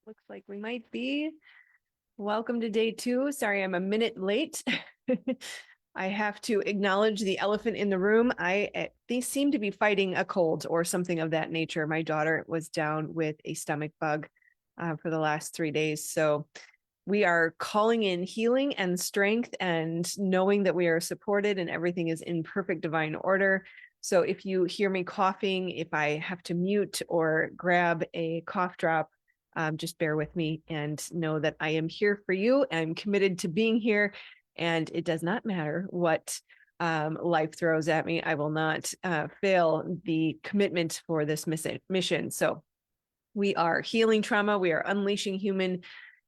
Looks like we might be. Welcome to day 2. Sorry, I'm a minute late. I have to acknowledge the elephant in the room. They seem to be fighting a cold or something of that nature. My daughter was down with a stomach bug for the last 3 days. So we are calling in healing and strength and knowing that we are supported and everything is in perfect divine order. So if you hear me coughing, if I have to mute or grab a cough drop, just bear with me and know that I am here for you. I'm committed to being here, and it does not matter what life throws at me. I will not fail the commitment for this mission. So we are healing trauma. We are unleashing human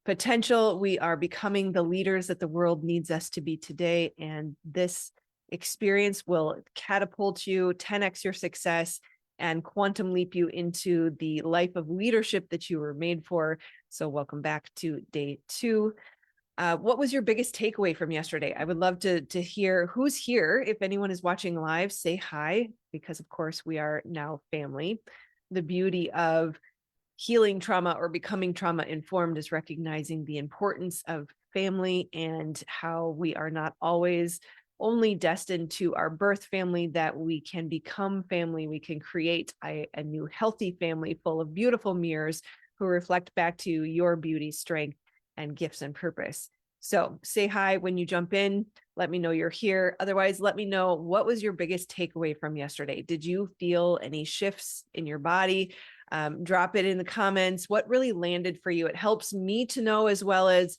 potential. We are becoming the leaders that the world needs us to be today. And this experience will catapult you, 10x your success, and quantum leap you into the life of leadership that you were made for. So welcome back to day 2. What was your biggest takeaway from yesterday? I would love to hear who's here. If anyone is watching live, say hi, because of course we are now family. The beauty of healing trauma or becoming trauma informed is recognizing the importance of family and how we are not always only destined to our birth family, that we can become family. We can create a new healthy family full of beautiful mirrors who reflect back to your beauty, strength, and gifts and purpose. So say hi when you jump in. Let me know you're here. Otherwise, let me know, what was your biggest takeaway from yesterday? Did you feel any shifts in your body? Drop it in the comments. What really landed for you? It helps me to know, as well as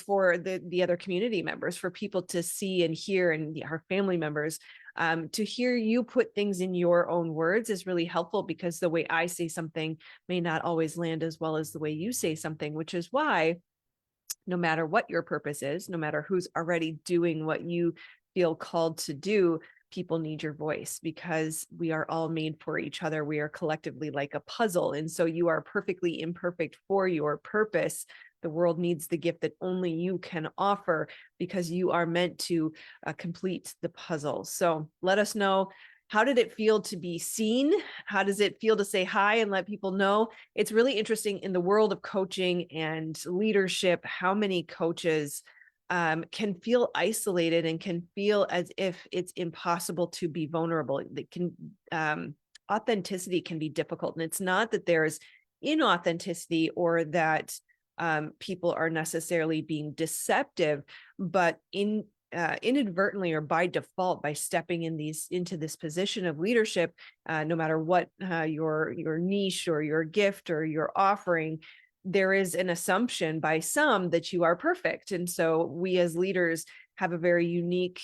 for the other community members, for people to see and hear, and our family members to hear you put things in your own words is really helpful, because the way I say something may not always land as well as the way you say something, which is why no matter what your purpose is, no matter who's already doing what you feel called to do, people need your voice, because we are all made for each other. We are collectively like a puzzle. And so you are perfectly imperfect for your purpose. The world needs the gift that only you can offer, because you are meant to complete the puzzle. So let us know, how did it feel to be seen? How does it feel to say hi and let people know? It's really interesting in the world of coaching and leadership, how many coaches can feel isolated and can feel as if it's impossible to be vulnerable. That can authenticity can be difficult, and it's not that there's inauthenticity or that people are necessarily being deceptive, but inadvertently or by default, by stepping into this position of leadership, no matter what your niche or your gift or your offering, there is an assumption by some that you are perfect. And so we as leaders have a very unique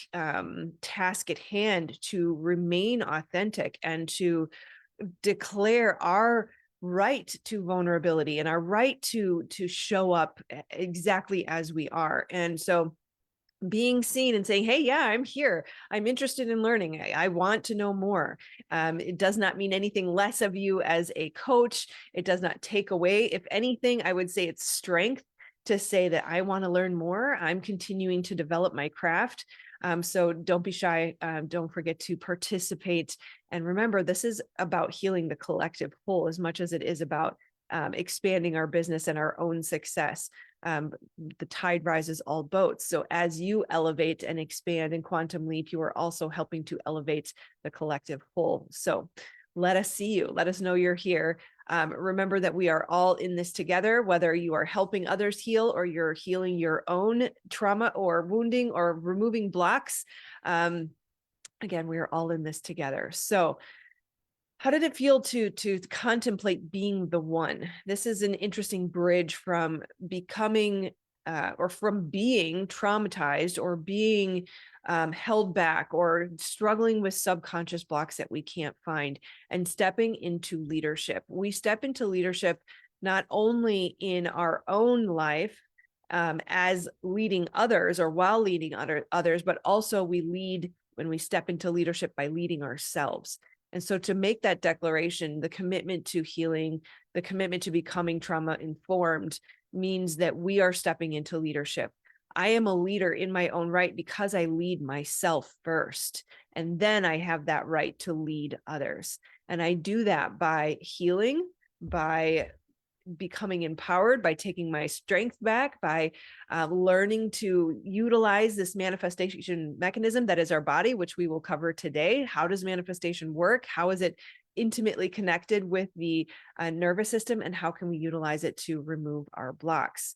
task at hand to remain authentic and to declare our right to vulnerability and our right to show up exactly as we are. And so being seen and saying, hey, yeah, I'm here. I'm interested in learning. I want to know more. It does not mean anything less of you as a coach. It does not take away. If anything, I would say it's strength to say that I want to learn more. I'm continuing to develop my craft. So don't be shy. Don't forget to participate. And remember, this is about healing the collective whole as much as it is about expanding our business and our own success. The tide rises all boats. So as you elevate and expand and quantum leap, you are also helping to elevate the collective whole. So let us see you. Let us know you're here. Remember that we are all in this together, whether you are helping others heal or you're healing your own trauma or wounding or removing blocks. Again, we are all in this together. So how did it feel to contemplate being the one? This is an interesting bridge from becoming or from being traumatized or being held back or struggling with subconscious blocks that we can't find, and stepping into leadership. We step into leadership not only in our own life as leading others or while leading others, but also we lead when we step into leadership by leading ourselves. And so to make that declaration, the commitment to healing, the commitment to becoming trauma informed, means that we are stepping into leadership. I am a leader in my own right because I lead myself first, and then I have that right to lead others. And I do that by healing, by becoming empowered, by taking my strength back, by learning to utilize this manifestation mechanism that is our body, which we will cover today. How does manifestation work? How is it intimately connected with the nervous system, and how can we utilize it to remove our blocks?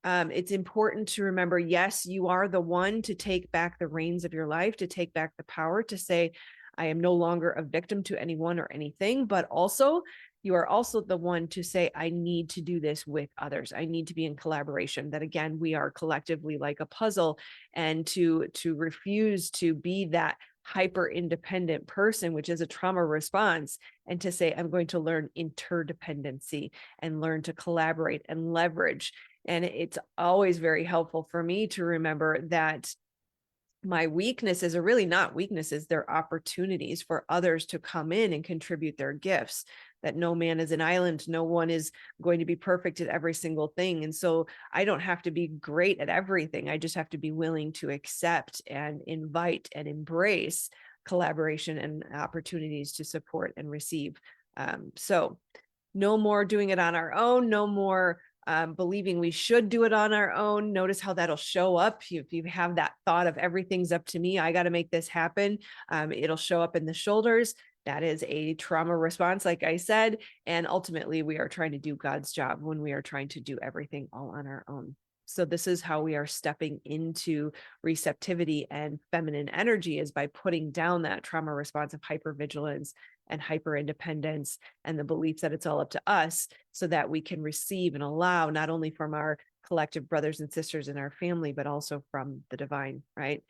It's important to remember, yes, you are the one to take back the reins of your life, to take back the power, to say, I am no longer a victim to anyone or anything, but also you are also the one to say, I need to do this with others. I need to be in collaboration. That again, we are collectively like a puzzle, and to refuse to be that hyper independent person, which is a trauma response, and to say, I'm going to learn interdependency and learn to collaborate and leverage. And it's always very helpful for me to remember that my weaknesses are really not weaknesses. They're opportunities for others to come in and contribute their gifts, that no man is an island. No one is going to be perfect at every single thing. And so I don't have to be great at everything. I just have to be willing to accept and invite and embrace collaboration and opportunities to support and receive. So no more doing it on our own, no more believing we should do it on our own. Notice how that'll show up. If you have that thought of everything's up to me, I got to make this happen, it'll show up in the shoulders. That is a trauma response, like I said. And ultimately, we are trying to do God's job when we are trying to do everything all on our own. So this is how we are stepping into receptivity and feminine energy, is by putting down that trauma response of hypervigilance and hyper independence and the belief that it's all up to us, so that we can receive and allow, not only from our collective brothers and sisters in our family, but also from the divine, right?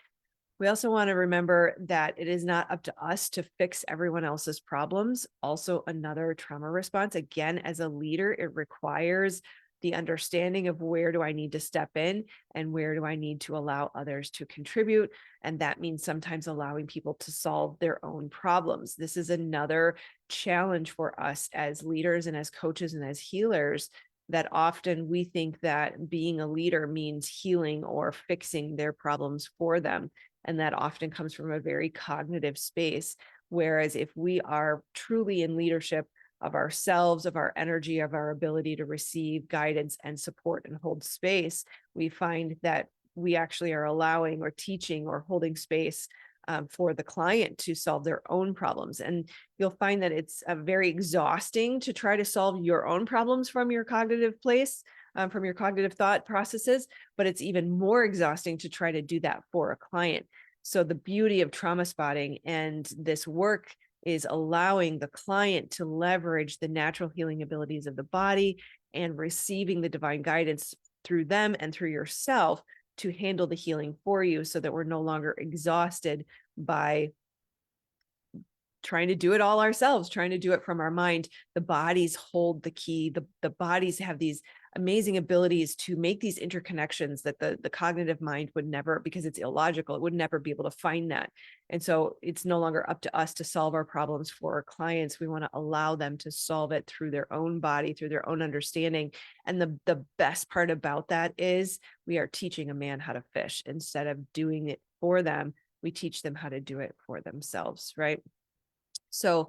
We also want to remember that it is not up to us to fix everyone else's problems. Also, another trauma response. Again, as a leader, it requires the understanding of where do I need to step in and where do I need to allow others to contribute. And that means sometimes allowing people to solve their own problems. This is another challenge for us as leaders and as coaches and as healers, that often we think that being a leader means healing or fixing their problems for them. And that often comes from a very cognitive space. Whereas if we are truly in leadership of ourselves, of our energy, of our ability to receive guidance and support and hold space, we find that we actually are allowing or teaching or holding space for the client to solve their own problems. And you'll find that it's very exhausting to try to solve your own problems from your cognitive place, from your cognitive thought processes, but it's even more exhausting to try to do that for a client. So the beauty of trauma spotting and this work is allowing the client to leverage the natural healing abilities of the body and receiving the divine guidance through them and through yourself to handle the healing for you, so that we're no longer exhausted by trying to do it all ourselves, trying to do it from our mind. The bodies hold the key. The bodies have these amazing abilities to make these interconnections that the cognitive mind would never, because it's illogical, it would never be able to find that. And so it's no longer up to us to solve our problems for our clients. We want to allow them to solve it through their own body, through their own understanding. And the best part about that is we are teaching a man how to fish. Instead of doing it for them, we teach them how to do it for themselves, right? So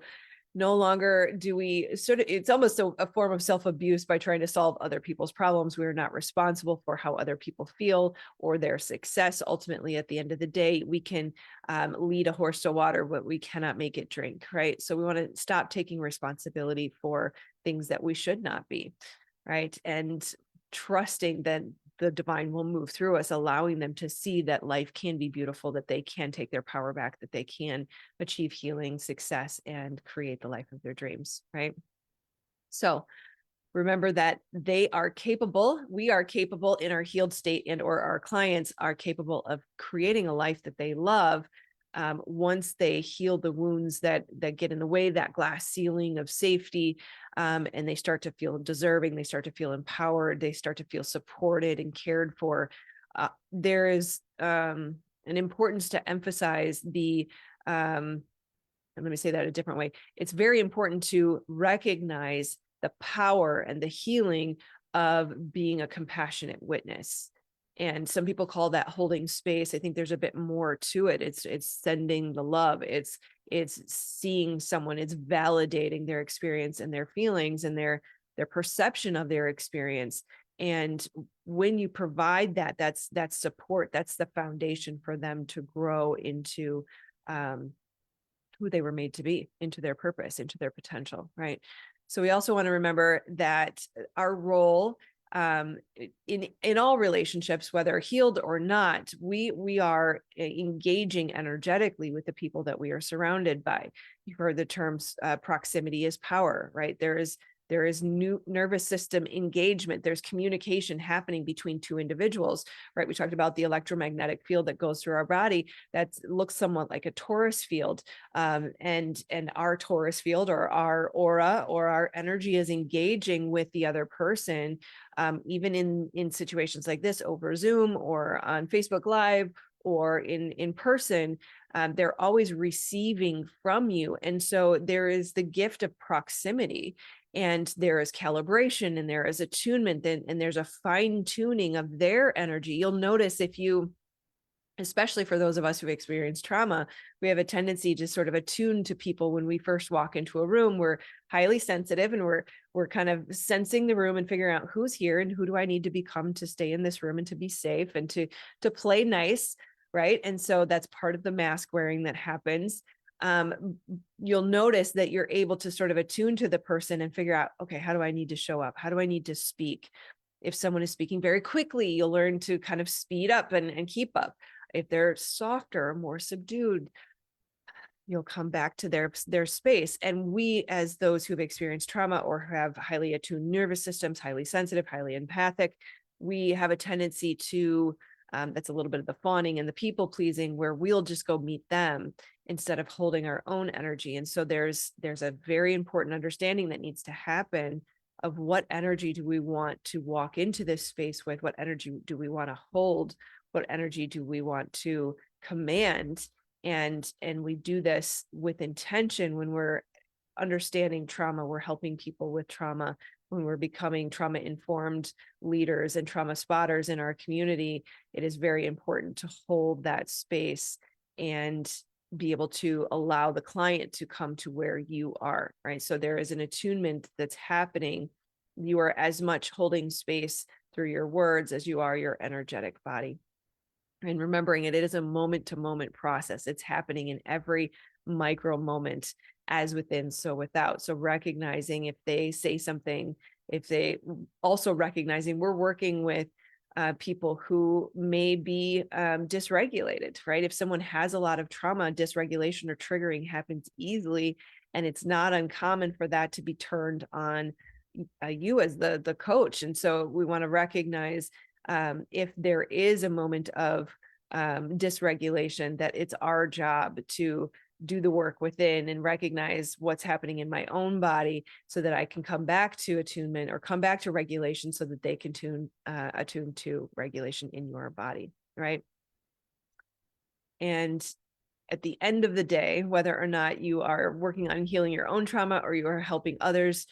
no longer do we sort of, it's almost a form of self-abuse by trying to solve other people's problems. We're not responsible for how other people feel or their success. Ultimately, at the end of the day, we can lead a horse to water, but we cannot make it drink, right? So we want to stop taking responsibility for things that we should not be, right? And trusting that the divine will move through us, allowing them to see that life can be beautiful, that they can take their power back, that they can achieve healing, success, and create the life of their dreams, right? So remember that they are capable, we are capable in our healed state, and or our clients are capable of creating a life that they love. Once they heal the wounds that get in the way, that glass ceiling of safety, and they start to feel deserving, they start to feel empowered, they start to feel supported and cared for. There is an importance to emphasize the, and let me say that a different way. It's very important to recognize the power and the healing of being a compassionate witness. And some people call that holding space. I think there's a bit more to it. It's sending the love. It's seeing someone, it's validating their experience and their feelings and their their perception of their experience. And when you provide that, that's support, that's the foundation for them to grow into who they were made to be, into their purpose, into their potential, right? So we also want to remember that our role in all relationships, whether healed or not, we are engaging energetically with the people that we are surrounded by. You've heard the terms proximity is power, right? There is new nervous system engagement. There's communication happening between two individuals, right? We talked about the electromagnetic field that goes through our body that looks somewhat like a torus field. And our torus field, or our aura, or our energy, is engaging with the other person, even in situations like this over Zoom or on Facebook Live or in person. They're always receiving from you. And so there is the gift of proximity, and there is calibration, and there is attunement, and there's a fine tuning of their energy. You'll notice, if you, especially for those of us who've experienced trauma, we have a tendency to sort of attune to people when we first walk into a room. We're highly sensitive, and we're kind of sensing the room and figuring out who's here and who do I need to become to stay in this room and to be safe and to play nice, right? And so that's part of the mask wearing that happens. You'll notice that you're able to sort of attune to the person and figure out, okay, how do I need to show up? How do I need to speak? If someone is speaking very quickly, you'll learn to kind of speed up and keep up. If they're softer, more subdued, you'll come back to their space. And we, as those who've experienced trauma or have highly attuned nervous systems, highly sensitive, highly empathic, we have a tendency to, that's a little bit of the fawning and the people pleasing, where we'll just go meet them instead of holding our own energy. And so there's a very important understanding that needs to happen of what energy do we want to walk into this space with? What energy do we want to hold? What energy do we want to command? And we do this with intention. When we're understanding trauma, we're helping people with trauma. When we're becoming trauma informed leaders and trauma spotters in our community, it is very important to hold that space and be able to allow the client to come to where you are, right? So there is an attunement that's happening. You are as much holding space through your words as you are your energetic body. And remembering it is a moment to moment process. It's happening in every micro moment, as within, so without. So recognizing if they say something, if they also recognizing we're working with people who may be dysregulated, right? If someone has a lot of trauma, dysregulation or triggering happens easily, and it's not uncommon for that to be turned on you as the coach. And so we want to recognize if there is a moment of dysregulation, that it's our job to do the work within and recognize what's happening in my own body so that I can come back to attunement or come back to regulation so that they can attune to regulation in your body, right? And at the end of the day, whether or not you are working on healing your own trauma or you are helping others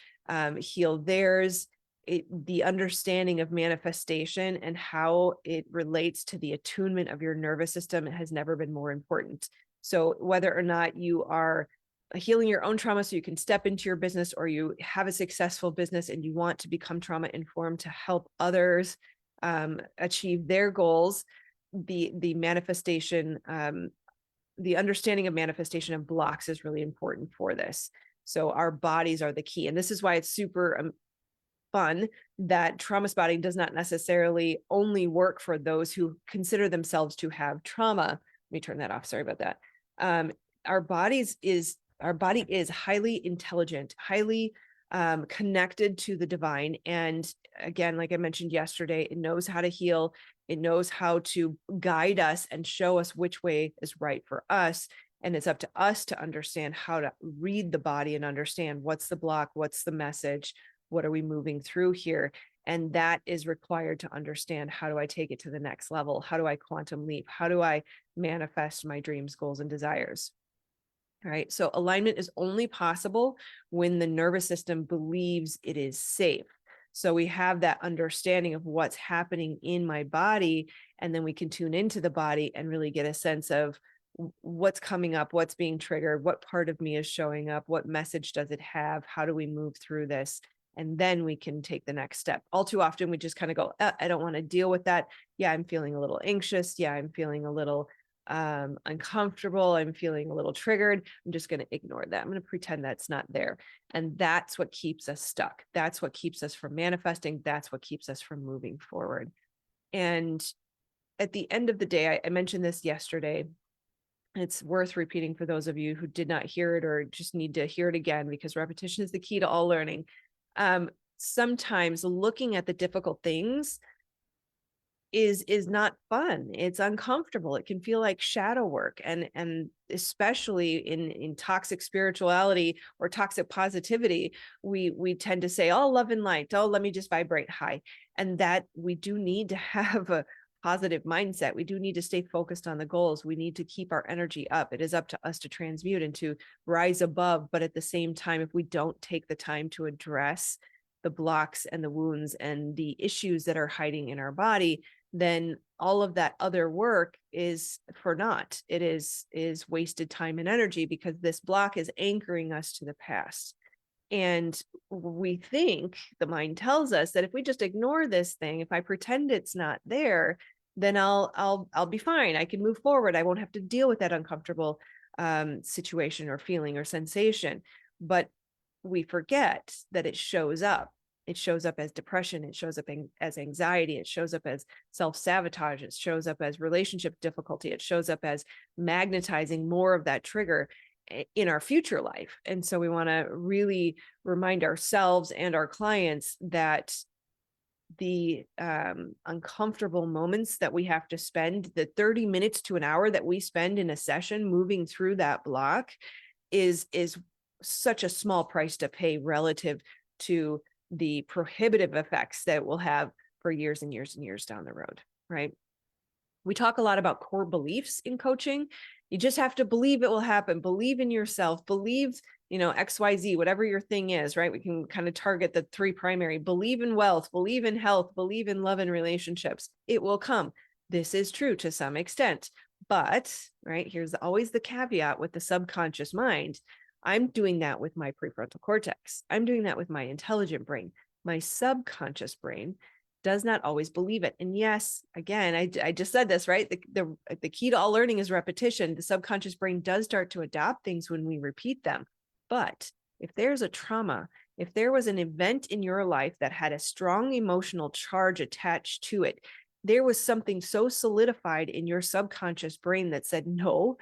heal theirs, the understanding of manifestation and how it relates to the attunement of your nervous system has never been more important. So whether or not you are healing your own trauma so you can step into your business, or you have a successful business and you want to become trauma informed to help others achieve their goals, the manifestation, the understanding of manifestation of blocks is really important for this. So our bodies are the key. And this is why it's super fun that trauma spotting does not necessarily only work for those who consider themselves to have trauma. Let me turn that off. Sorry about that. Our body is highly intelligent, highly connected to the divine. And again, like I mentioned yesterday, it knows how to heal. It knows how to guide us and show us which way is right for us. And it's up to us to understand how to read the body and understand what's the block, what's the message, what are we moving through here? And that is required to understand, how do I take it to the next level? How do I quantum leap? How do I manifest my dreams, goals, and desires? All right. So alignment is only possible when the nervous system believes it is safe. So we have that understanding of what's happening in my body, and then we can tune into the body and really get a sense of what's coming up, what's being triggered, what part of me is showing up, what message does it have, how do we move through this? and then we can take the next step. All too often we just kind of go, I don't want to deal with that. Yeah, I'm feeling a little anxious. Yeah, I'm feeling a little uncomfortable. I'm feeling a little triggered. I'm just going to ignore that. I'm going to pretend that's not there. And that's what keeps us stuck. That's what keeps us from manifesting. That's what keeps us from moving forward. And at the end of the day, I mentioned this yesterday. It's worth repeating for those of you who did not hear it or just need to hear it again, because repetition is the key to all learning. Sometimes looking at the difficult things is not fun. It's uncomfortable. It can feel like shadow work, and especially in toxic spirituality or toxic positivity, we tend to say, oh, love and light, oh, let me just vibrate high. And that we do need to have a positive mindset. We do need to stay focused on the goals. We need to keep our energy up. It is up to us to transmute and to rise above. But at the same time, if we don't take the time to address the blocks and the wounds and the issues that are hiding in our body, then all of that other work is for naught. It is wasted time and energy, because this block is anchoring us to the past. And we think, the mind tells us, that if we just ignore this thing, if I pretend it's not there, then I'll be fine. I can move forward. I won't have to deal with that uncomfortable situation or feeling or sensation. But we forget that it shows up. It shows up as depression. It shows up as anxiety. It shows up as self-sabotage. It shows up as relationship difficulty. It shows up as magnetizing more of that trigger in our future life. And so we want to really remind ourselves and our clients that the uncomfortable moments that we have to spend, the 30 minutes to an hour that we spend in a session moving through that block, is such a small price to pay relative to the prohibitive effects that we'll have for years and years and years down the road, right? We talk a lot about core beliefs in coaching. You just have to believe it will happen. Believe in yourself. Believe, XYZ, whatever your thing is, right? We can kind of target the three primary: believe in wealth, believe in health, believe in love and relationships. It will come. This is true to some extent. But, right, here's always the caveat with the subconscious mind. I'm doing that with my prefrontal cortex. I'm doing that with my intelligent brain. My subconscious brain does not always believe it. And yes, again, I just said this, right? The key to all learning is repetition. The subconscious brain does start to adopt things when we repeat them. But if there's a trauma, if there was an event in your life that had a strong emotional charge attached to it, there was something so solidified in your subconscious brain that said, no.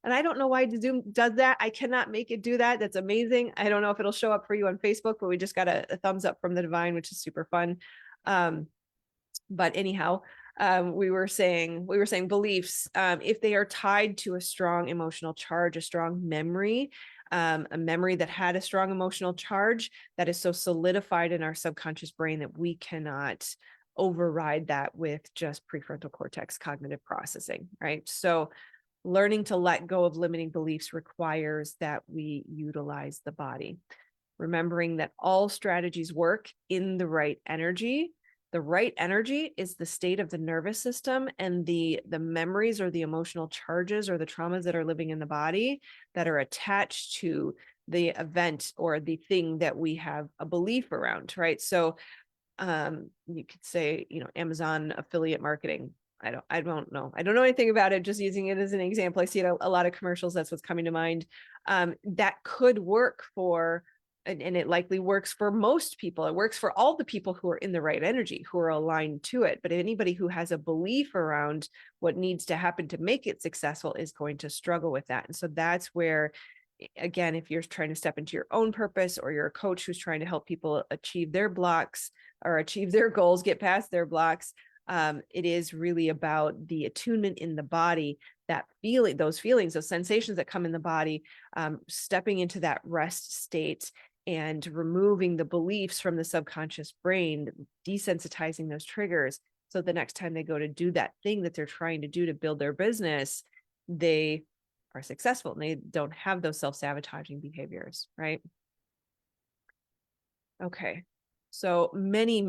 And I don't know why Zoom does that. I cannot make it do that. That's amazing. I don't know if it'll show up for you on Facebook, but we just got a thumbs up from the divine, which is super fun. But anyhow, we were saying beliefs, if they are tied to a strong emotional charge, a strong memory, a memory that had a strong emotional charge that is so solidified in our subconscious brain that we cannot override that with just prefrontal cortex cognitive processing, right? So learning to let go of limiting beliefs requires that we utilize the body, remembering that all strategies work in the right energy. The right energy is the state of the nervous system, and the memories or the emotional charges or the traumas that are living in the body that are attached to the event or the thing that we have a belief around, right? So you could say, Amazon affiliate marketing. I don't know. I don't know anything about it, just using it as an example. I see it a lot of commercials. That's what's coming to mind. That could work for, and it likely works for most people. It works for all the people who are in the right energy, who are aligned to it. But anybody who has a belief around what needs to happen to make it successful is going to struggle with that. And so that's where, again, if you're trying to step into your own purpose, or you're a coach who's trying to help people achieve their blocks or achieve their goals, get past their blocks, it is really about the attunement in the body, that feeling, those feelings, those sensations that come in the body, stepping into that rest state and removing the beliefs from the subconscious brain, desensitizing those triggers. So the next time they go to do that thing that they're trying to do to build their business, they are successful and they don't have those self-sabotaging behaviors, right? Okay. So many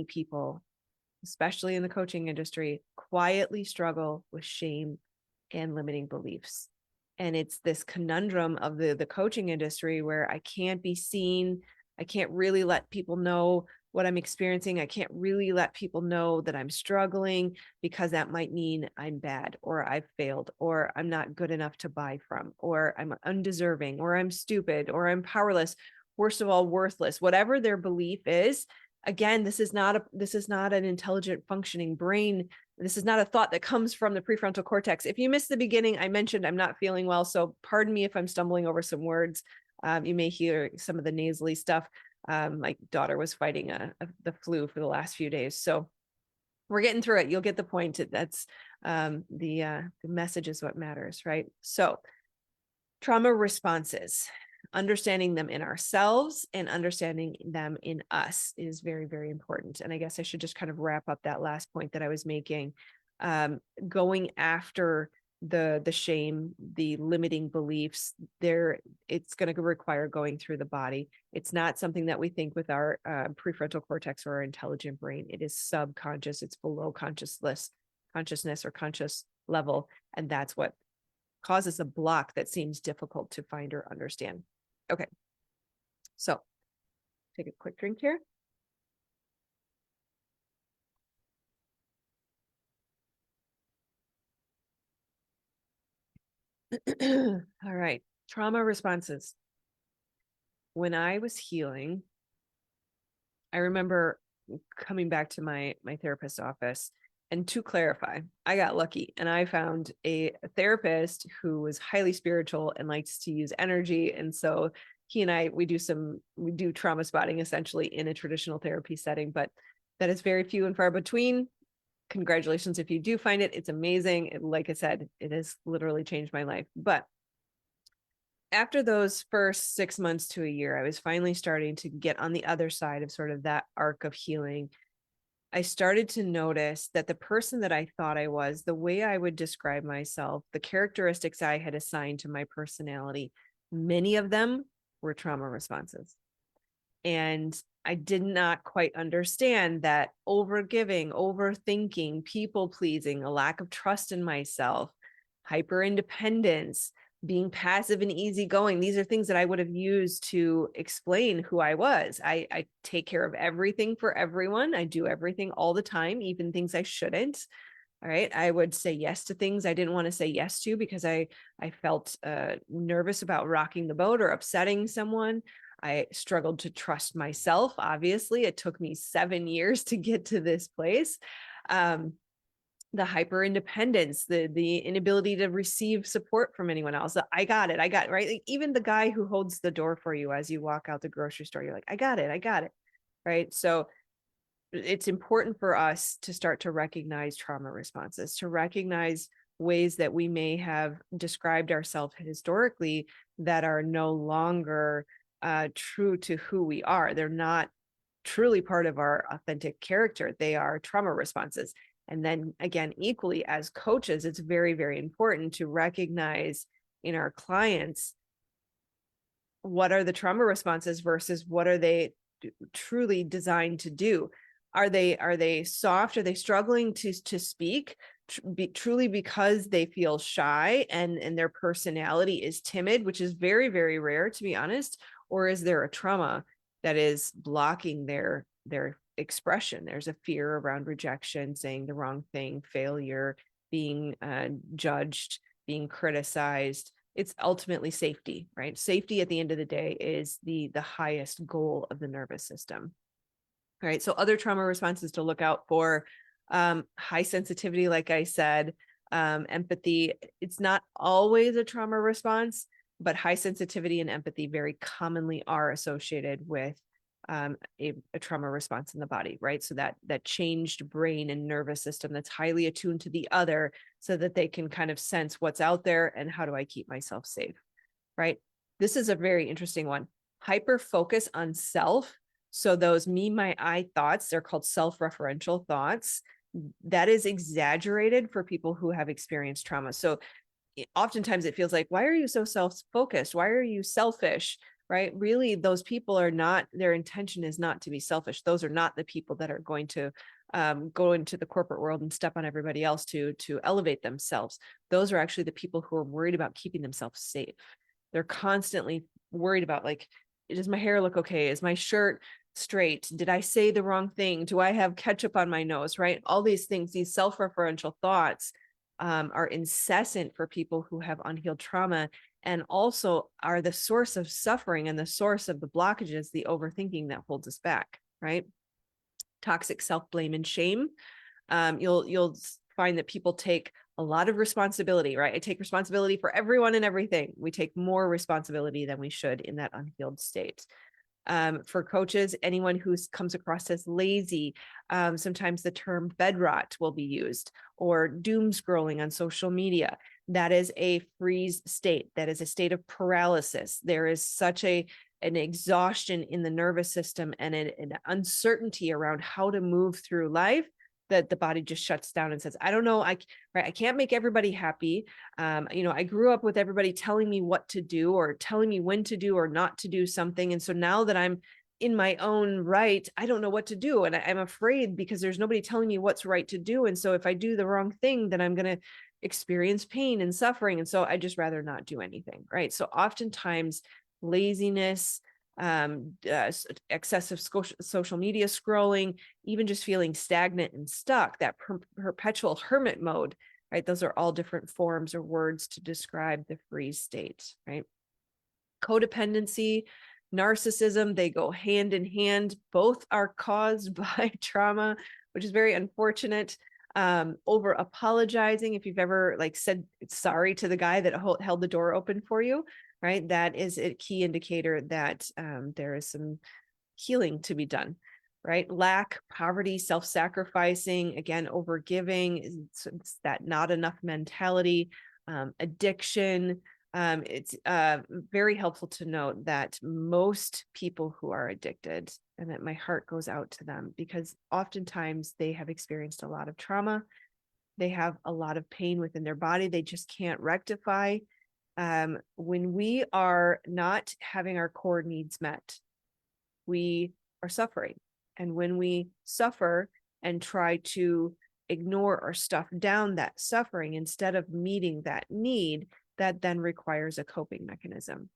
people, especially in the coaching industry, quietly struggle with shame and limiting beliefs. And it's this conundrum of the coaching industry where I can't be seen, I can't really let people know what I'm experiencing. I can't really let people know that I'm struggling because that might mean I'm bad or I've failed or I'm not good enough to buy from or I'm undeserving or I'm stupid or I'm powerless. Worst of all, worthless. Whatever their belief is, again, this is not an intelligent functioning brain. This is not a thought that comes from the prefrontal cortex. If you missed the beginning, I mentioned I'm not feeling well, so pardon me if I'm stumbling over some words. You may hear some of the nasally stuff. My daughter was fighting the flu for the last few days, so we're getting through it. You'll get the point. That's the message is what matters, right? So trauma responses, understanding them in ourselves and understanding them in us is very, very important. And I guess I should just kind of wrap up that last point that I was making. Going after the shame, the limiting beliefs, it's going to require going through the body. It's not something that we think with our prefrontal cortex or our intelligent brain. It is subconscious. It's below consciousness or conscious level, and that's what causes a block that seems difficult to find or understand. Okay, so take a quick drink here. All right, trauma responses. When I was healing, I remember coming back to my therapist's office, and to clarify, I got lucky and I found a therapist who was highly spiritual and likes to use energy. And so he and I, we do trauma spotting essentially in a traditional therapy setting, but that is very few and far between. Congratulations if you do find it. It's amazing. Like I said, it has literally changed my life. But after those first 6 months to a year, I was finally starting to get on the other side of sort of that arc of healing. I started to notice that the person that I thought I was, the way I would describe myself, the characteristics I had assigned to my personality, many of them were trauma responses. And I did not quite understand that overgiving, overthinking, people pleasing, a lack of trust in myself, hyper independence, being passive and easygoing. These are things that I would have used to explain who I was. I take care of everything for everyone. I do everything all the time, even things I shouldn't. All right. I would say yes to things I didn't want to say yes to because I felt nervous about rocking the boat or upsetting someone. I struggled to trust myself. Obviously, it took me 7 years to get to this place. The hyper independence, the inability to receive support from anyone else. I got it, right. Like, even the guy who holds the door for you as you walk out the grocery store, you're like, I got it, right. So it's important for us to start to recognize trauma responses, to recognize ways that we may have described ourselves historically that are no longer true to who we are. They're not truly part of our authentic character. They are trauma responses. And then again, equally as coaches, it's very, very important to recognize in our clients, what are the trauma responses versus what are they truly designed to do? Are they soft? Are they struggling to speak truly because they feel shy and their personality is timid, which is very, very rare, to be honest? Or is there a trauma that is blocking their expression? There's a fear around rejection, saying the wrong thing, failure, being judged, being criticized. It's ultimately safety, right? Safety at the end of the day is the highest goal of the nervous system. All right. So other trauma responses to look out for, high sensitivity, like I said, empathy. It's not always a trauma response, but high sensitivity and empathy very commonly are associated with a trauma response in the body, right? So that changed brain and nervous system that's highly attuned to the other so that they can kind of sense what's out there and how do I keep myself safe, right? This is a very interesting one. Hyper focus on self. So those me, my, I thoughts, they're called self-referential thoughts. That is exaggerated for people who have experienced trauma. So oftentimes it feels like, why are you so self-focused? Why are you selfish? Right? Really, those people are not, their intention is not to be selfish. Those are not the people that are going to go into the corporate world and step on everybody else to elevate themselves. Those are actually the people who are worried about keeping themselves safe. They're constantly worried about, like, does my hair look okay? Is my shirt straight? Did I say the wrong thing? Do I have ketchup on my nose, right? All these things, these self-referential thoughts are incessant for people who have unhealed trauma, and also are the source of suffering and the source of the blockages, the overthinking that holds us back, right? Toxic self-blame and shame. You'll find that people take a lot of responsibility, right? I take responsibility for everyone and everything. We take more responsibility than we should in that unhealed state. For coaches, anyone who comes across as lazy, sometimes the term bed rot will be used, or doom scrolling on social media. That is a freeze state. That is a state of paralysis. There is such an exhaustion in the nervous system and an uncertainty around how to move through life, that the body just shuts down and says, I don't know, I can't make everybody happy. I grew up with everybody telling me what to do or telling me when to do or not to do something. And so now that I'm in my own right, I don't know what to do. And I'm afraid because there's nobody telling me what's right to do. And so if I do the wrong thing, then I'm going to experience pain and suffering. And so I just rather not do anything, right? So oftentimes laziness, excessive social media scrolling, even just feeling stagnant and stuck, that perpetual hermit mode, right? Those are all different forms or words to describe the freeze state, right? Codependency, narcissism, they go hand in hand. Both are caused by trauma, which is very unfortunate. Over apologizing, if you've ever said sorry to the guy that held the door open for you, right? That is a key indicator that there is some healing to be done, right? Lack, poverty, self-sacrificing, again, overgiving, it's that not enough mentality, addiction. It's very helpful to note that most people who are addicted, and that my heart goes out to them, because oftentimes they have experienced a lot of trauma. They have a lot of pain within their body. They just can't rectify. When we are not having our core needs met, we are suffering. And when we suffer and try to ignore or stuff down that suffering instead of meeting that need, that then requires a coping mechanism.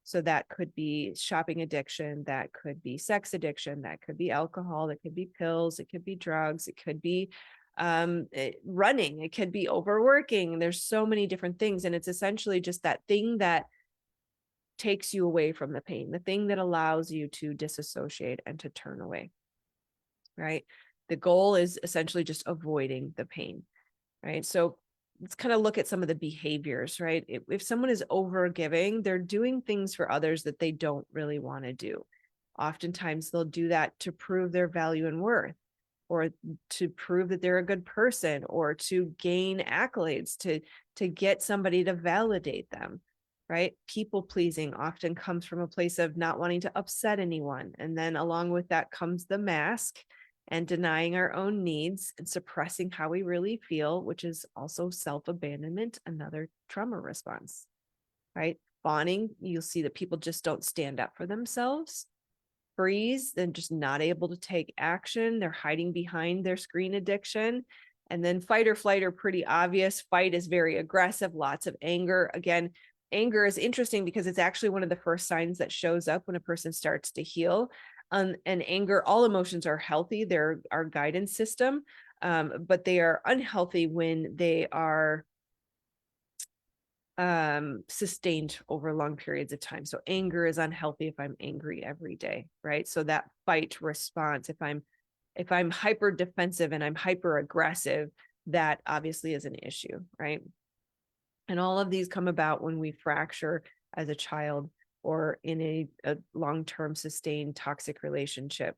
So that could be shopping addiction, that could be sex addiction, that could be alcohol, it could be pills, it could be drugs, it could be running, it could be overworking. There's so many different things. And it's essentially just that thing that takes you away from the pain, the thing that allows you to disassociate and to turn away, right? The goal is essentially just avoiding the pain, right? So let's kind of look at some of the behaviors, right? If someone is overgiving, they're doing things for others that they don't really want to do. Oftentimes they'll do that to prove their value and worth, or to prove that they're a good person, or to gain accolades, to get somebody to validate them, right? People pleasing often comes from a place of not wanting to upset anyone. And then along with that comes the mask and denying our own needs and suppressing how we really feel, which is also self-abandonment, another trauma response, right? Fawning, you'll see that people just don't stand up for themselves. Freeze, then just not able to take action. They're hiding behind their screen addiction. And then fight or flight are pretty obvious. Fight is very aggressive, lots of anger. Again, anger is interesting because it's actually one of the first signs that shows up when a person starts to heal. And anger, all emotions are healthy. They're our guidance system, but they are unhealthy when they are sustained over long periods of time. So anger is unhealthy if I'm angry every day, right? So that fight response, if I'm hyper defensive and I'm hyper aggressive, that obviously is an issue, right? And all of these come about when we fracture as a child or in a long-term sustained toxic relationship.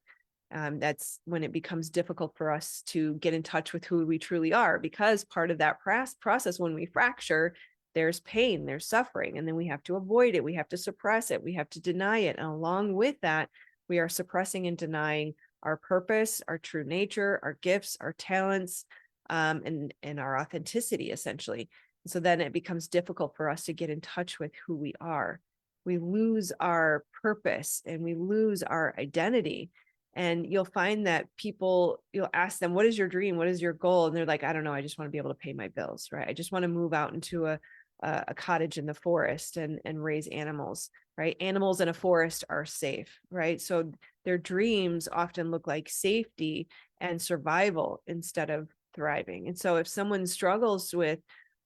That's when it becomes difficult for us to get in touch with who we truly are, because part of that process when we fracture, there's pain, there's suffering, and then we have to avoid it. We have to suppress it. We have to deny it. And along with that, we are suppressing and denying our purpose, our true nature, our gifts, our talents, and our authenticity, essentially. So then it becomes difficult for us to get in touch with who we are. We lose our purpose and we lose our identity. And you'll find that people, you'll ask them, what is your dream? What is your goal? And they're like, I don't know. I just want to be able to pay my bills, right? I just want to move out into a a cottage in the forest and raise animals, right? Animals in a forest are safe, right? So their dreams often look like safety and survival instead of thriving. And so if someone struggles with,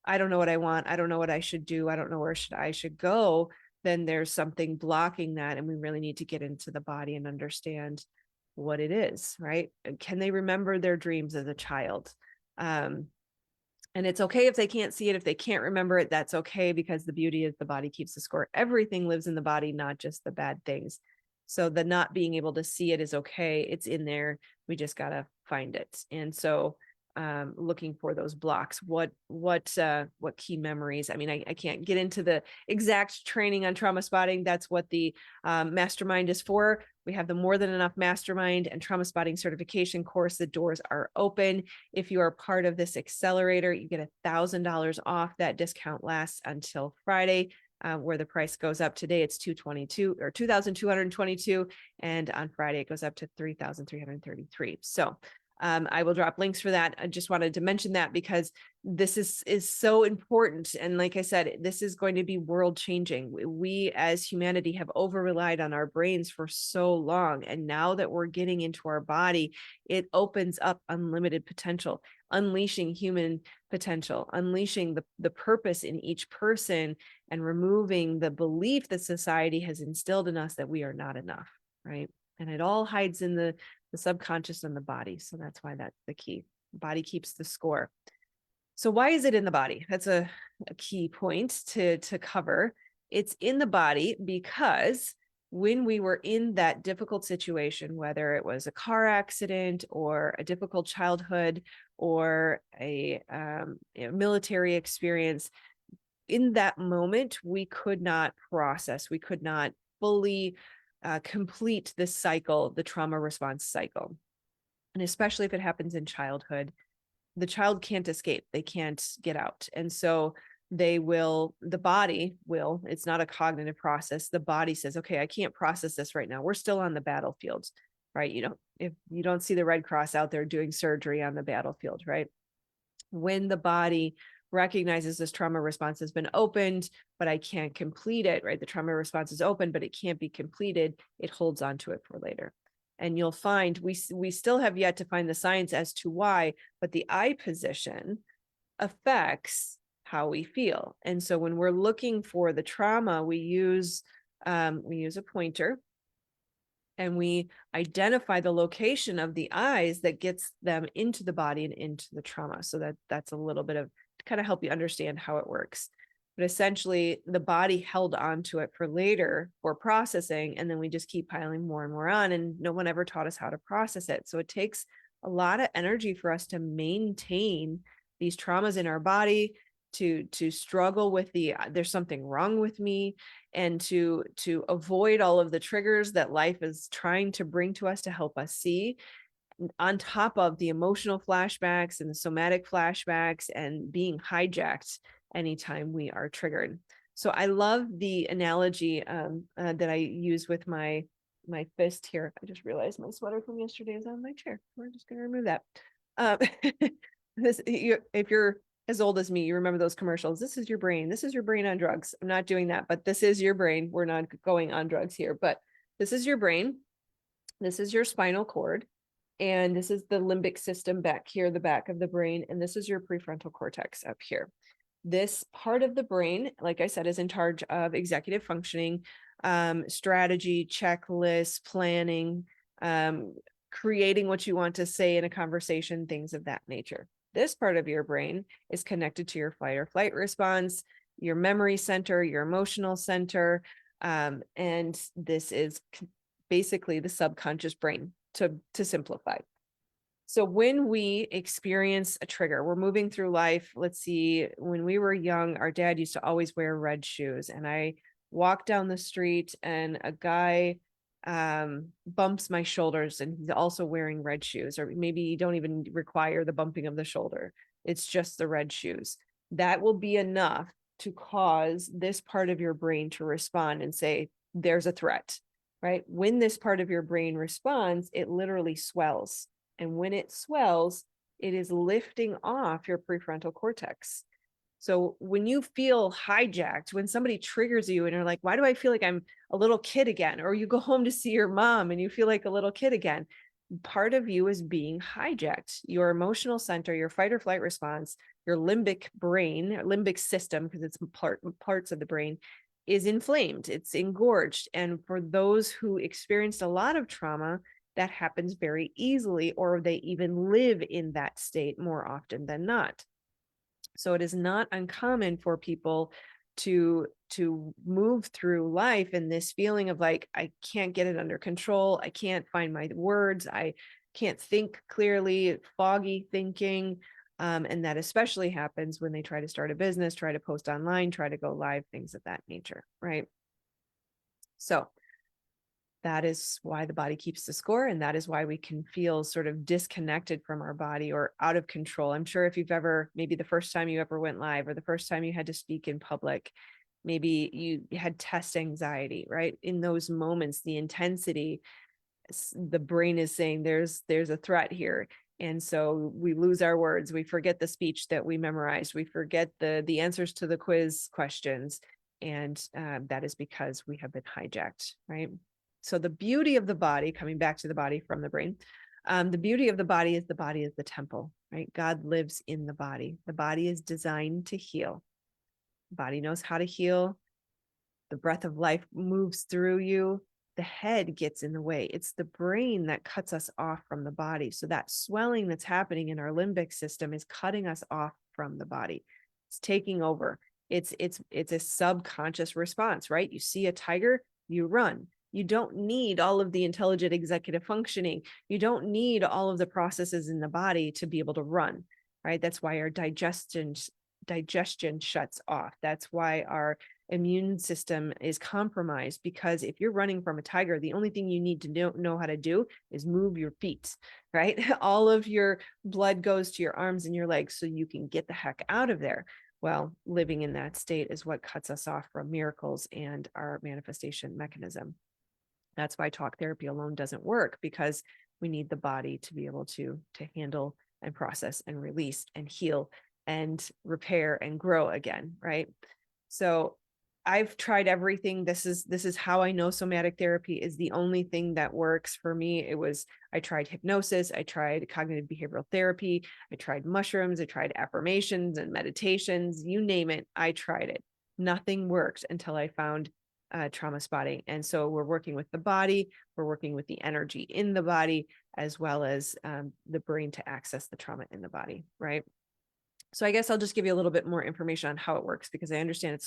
I don't know what I want, I don't know what I should do, I don't know where I should go, then there's something blocking that. And we really need to get into the body and understand what it is, right? Can they remember their dreams as a child? And it's okay if they can't see it. If they can't remember it, that's okay, because the beauty is the body keeps the score. Everything lives in the body, not just the bad things. So the not being able to see it is okay. It's in there. We just got to find it. And so looking for those blocks, what key memories. I mean, I can't get into the exact training on trauma spotting. That's what the mastermind is for. We have the More Than Enough Mastermind and Trauma Spotting Certification course. The doors are open. If you are part of this accelerator, you get $1,000 off. That discount lasts until Friday, where the price goes up. Today it's $2,222, and on Friday it goes up to $3,333. So I will drop links for that. I just wanted to mention that because this is so important. And like I said, this is going to be world changing. We as humanity have over relied on our brains for so long. And now that we're getting into our body, it opens up unlimited potential, unleashing human potential, unleashing the purpose in each person, and removing the belief that society has instilled in us that we are not enough, right? And it all hides in the subconscious and the body. So that's why that's the key. Body keeps the score. So why is it in the body? That's a key point to cover. It's in the body because when we were in that difficult situation, whether it was a car accident or a difficult childhood or a military experience, in that moment, we could not process, we could not fully complete this cycle, the trauma response cycle. And especially if it happens in childhood, the child can't escape, they can't get out. And so the body will, it's not a cognitive process. The body says, okay, I can't process this right now. We're still on the battlefield, right? If you don't see the Red Cross out there doing surgery on the battlefield, right? When the body recognizes this trauma response has been opened, but I can't complete it, right? The trauma response is open, but it can't be completed. It holds on to it for later. And you'll find we still have yet to find the science as to why, but the eye position affects how we feel. And so when we're looking for the trauma, we use a pointer, and we identify the location of the eyes that gets them into the body and into the trauma. So that's a little bit of to kind of help you understand how it works. But essentially, the body held on to it for later for processing, and then we just keep piling more and more on, and no one ever taught us how to process it. So it takes a lot of energy for us to maintain these traumas in our body, to struggle with there's something wrong with me, and to avoid all of the triggers that life is trying to bring to us to help us see, on top of the emotional flashbacks and the somatic flashbacks and being hijacked anytime we are triggered. So I love the analogy that I use with my fist here. I just realized my sweater from yesterday is on my chair. We're just going to remove that. If you're as old as me, you remember those commercials. This is your brain. This is your brain on drugs. I'm not doing that, but this is your brain. We're not going on drugs here, but this is your brain. This is your spinal cord. And this is the limbic system back here, the back of the brain. And this is your prefrontal cortex up here. This part of the brain, like I said, is in charge of executive functioning, strategy, checklists, planning, creating what you want to say in a conversation, things of that nature. This part of your brain is connected to your fight or flight response, your memory center, your emotional center. And this is basically the subconscious brain, to simplify. So when we experience a trigger, we're moving through life. Let's see, when we were young, our dad used to always wear red shoes. And I walk down the street and a guy bumps my shoulders, and he's also wearing red shoes, or maybe you don't even require the bumping of the shoulder. It's just the red shoes. That will be enough to cause this part of your brain to respond and say, there's a threat, right? When this part of your brain responds, it literally swells. And when it swells, it is lifting off your prefrontal cortex. So when you feel hijacked, when somebody triggers you and you're like, why do I feel like I'm a little kid again? Or you go home to see your mom and you feel like a little kid again. Part of you is being hijacked. Your emotional center, your fight or flight response, your limbic brain, limbic system, because it's parts of the brain, is inflamed. It's engorged. And for those who experienced a lot of trauma, that happens very easily, or they even live in that state more often than not. So it is not uncommon for people to move through life in this feeling of like, I can't get it under control. I can't find my words. I can't think clearly, foggy thinking. And that especially happens when they try to start a business, try to post online, try to go live, things of that nature, right? So that is why the body keeps the score. And that is why we can feel sort of disconnected from our body or out of control. I'm sure if you've ever, maybe the first time you ever went live or the first time you had to speak in public, maybe you had test anxiety, right? In those moments, the intensity, the brain is saying there's a threat here. And so we lose our words. We forget the speech that we memorized. We forget the answers to the quiz questions. And that is because we have been hijacked, right? So the beauty of the body, coming back to the body from the brain, the beauty of the body is the temple, right? God lives in the body. The body is designed to heal. The body knows how to heal. The breath of life moves through you. The head gets in the way. It's the brain that cuts us off from the body. So that swelling that's happening in our limbic system is cutting us off from the body. It's taking over. It's a subconscious response, right? You see a tiger, you run. You don't need all of the intelligent executive functioning. You don't need all of the processes in the body to be able to run, right? That's why our digestion shuts off. That's why our immune system is compromised, because if you're running from a tiger, the only thing you need to know how to do is move your feet, right? All of your blood goes to your arms and your legs so you can get the heck out of there. Well, living in that state is what cuts us off from miracles and our manifestation mechanism. That's why talk therapy alone doesn't work, because we need the body to be able to handle and process and release and heal and repair and grow again, right? So I've tried everything. This is how I know somatic therapy is the only thing that works for me. I tried hypnosis, I tried cognitive behavioral therapy, I tried mushrooms, I tried affirmations and meditations, you name it, I tried it. Nothing worked until I found trauma spotting. And so we're working with the body, we're working with the energy in the body, as well as the brain to access the trauma in the body, right? So I guess I'll just give you a little bit more information on how it works, because I understand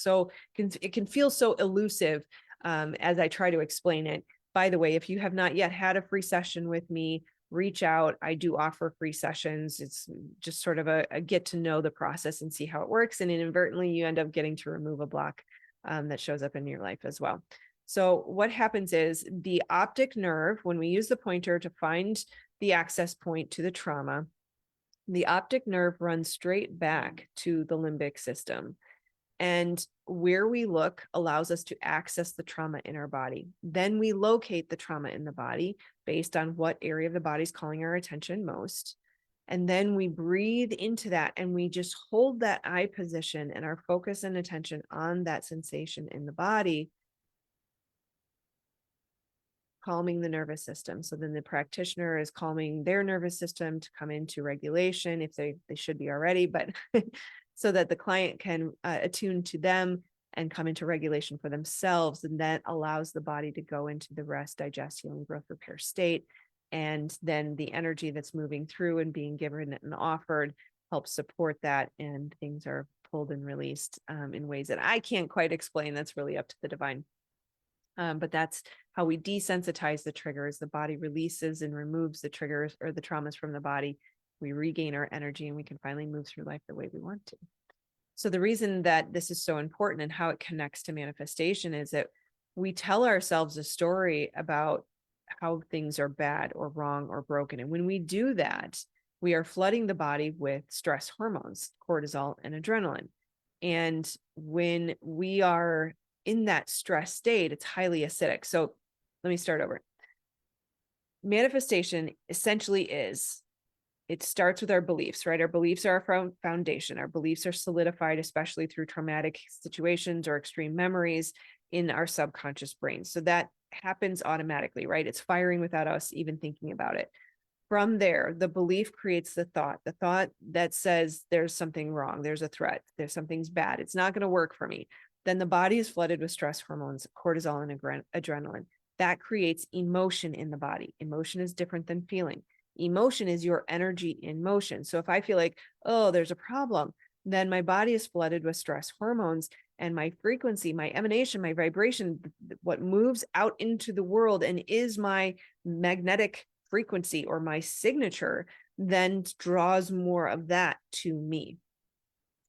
it can feel so elusive as I try to explain it. By the way, if you have not yet had a free session with me, reach out. I do offer free sessions. It's just sort of a get to know the process and see how it works. And inadvertently, you end up getting to remove a block that shows up in your life as well. So what happens is the optic nerve, when we use the pointer to find the access point to the trauma, the optic nerve runs straight back to the limbic system. And where we look allows us to access the trauma in our body. Then we locate the trauma in the body based on what area of the body is calling our attention most. And then we breathe into that and we just hold that eye position and our focus and attention on that sensation in the body, calming the nervous system. So then the practitioner is calming their nervous system to come into regulation, if they should be already, but so that the client can attune to them and come into regulation for themselves. And that allows the body to go into the rest, digest, healing, growth, repair state. And then the energy that's moving through and being given and offered helps support that. And things are pulled and released in ways that I can't quite explain. That's really up to the divine. But that's how we desensitize the triggers. The body releases and removes the triggers or the traumas from the body. We regain our energy and we can finally move through life the way we want to. So the reason that this is so important and how it connects to manifestation is that we tell ourselves a story about how things are bad or wrong or broken. And when we do that, we are flooding the body with stress hormones, cortisol and adrenaline. And when we are in that stress state, it's highly acidic. So let me start over. Manifestation essentially is it starts with our beliefs, right? Our beliefs are our foundation. Our beliefs are solidified, especially through traumatic situations or extreme memories in our subconscious brain. So that happens automatically, right? It's firing without us even thinking about it. From there, the belief creates the thought that says there's something wrong, there's a threat, there's something's bad, it's not going to work for me. Then the body is flooded with stress hormones, cortisol and adrenaline. That creates emotion in the body. Emotion is different than feeling. Emotion is your energy in motion. So if I feel like, oh, there's a problem, then my body is flooded with stress hormones, and my frequency, my emanation, my vibration, what moves out into the world and is my magnetic frequency or my signature, then draws more of that to me.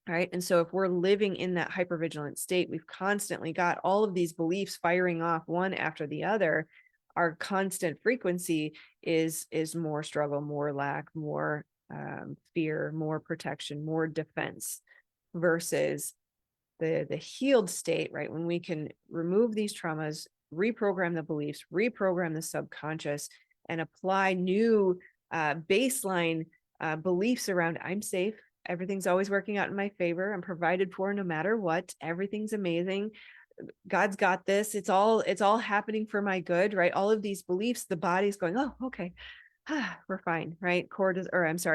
Right. And so if we're living in that hypervigilant state, we've constantly got all of these beliefs firing off one after the other. Our constant frequency is more struggle, more lack, more fear, more protection, more defense, versus the healed state, right? When we can remove these traumas, reprogram the beliefs, reprogram the subconscious, and apply new baseline beliefs around I'm safe. Everything's always working out in my favor. I'm provided for no matter what. Everything's amazing. God's got this. It's all happening for my good, right? All of these beliefs, the body's going, oh, okay, we're fine, right? Serotonin,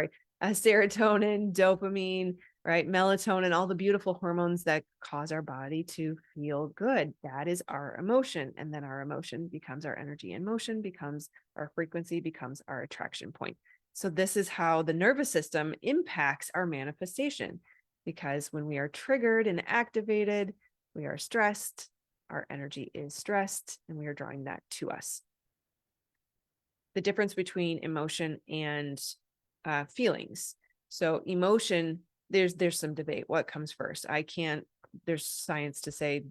dopamine, right? Melatonin, all the beautiful hormones that cause our body to feel good. That is our emotion. And then our emotion becomes our energy, and motion becomes our frequency, becomes our attraction point. So this is how the nervous system impacts our manifestation, because when we are triggered and activated, we are stressed, our energy is stressed, and we are drawing that to us. The difference between emotion and feelings. So emotion, there's some debate. What comes first? There's science to say